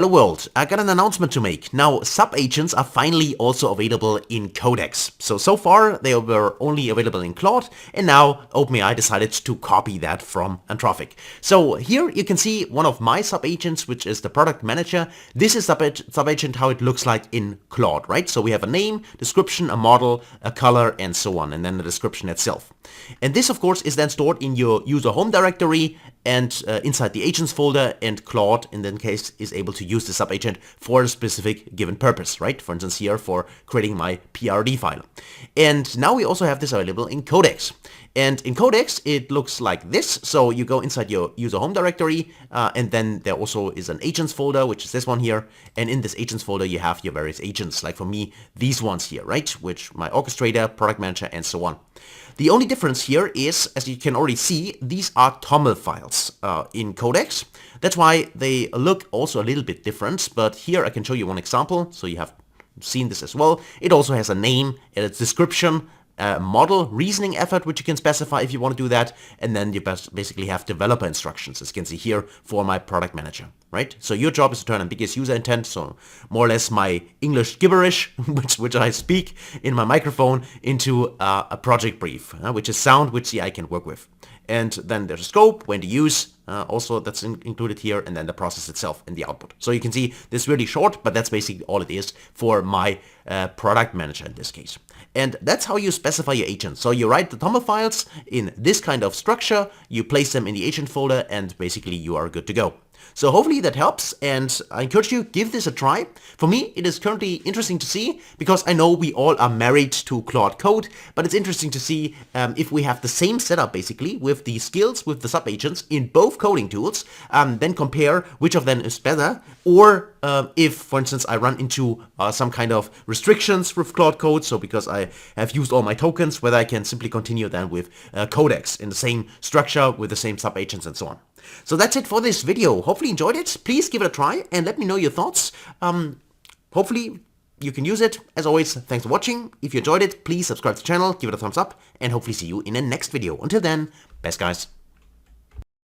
Hello world, I got an announcement to make. Now, subagents are finally also available in Codex. So far they were only available in Claude, and now OpenAI decided to copy that from Anthropic. So here you can see one of my subagents, which is the product manager. This is subagent how it looks like in Claude, right? So we have a name, description, a model, a color, and so on, and then the description itself. And this of course is then stored in your user home directory and inside the agents folder, and Claude in that case is able to use the subagent for a specific given purpose, right? For instance here for creating my PRD file. And now we also have this available in Codex. And in Codex it looks like this. So you go inside your user home directory and then there also is an agents folder, which is this one here. And in this agents folder you have your various agents, like for me these ones here, right? Which my orchestrator, product manager, and so on. The only difference here is, as you can already see, these are TOML files in Codex. That's why they look also a little bit different, but here I can show you one example, so you have seen this as well. It also has a name and its description, model, reasoning effort, which you can specify if you want to do that, and then you basically have developer instructions, as you can see here, for my product manager, right? So your job is to turn ambiguous user intent, so more or less my English gibberish, which I speak in my microphone, into a project brief, which is sound, which the AI can work with. And then there's a scope, when to use, also that's included here, and then the process itself and the output. So you can see this is really short, but that's basically all it is for my product manager in this case. And that's how you specify your agent. So you write the TOML files in this kind of structure, you place them in the agent folder, and basically you are good to go. So hopefully that helps, and I encourage you, give this a try. For me, it is currently interesting to see, because I know we all are married to Claude Code, but it's interesting to see if we have the same setup basically with the skills, with the subagents in both coding tools, then compare which of them is better, or if, for instance, I run into some kind of restrictions with Claude Code, so because I have used all my tokens, whether I can simply continue then with Codex in the same structure with the same subagents and so on. So that's it for this video. Hopefully you enjoyed it. Please give it a try and let me know your thoughts. Hopefully you can use it. As always, thanks for watching. If you enjoyed it, please subscribe to the channel, give it a thumbs up, and hopefully see you in the next video. Until then, best guys.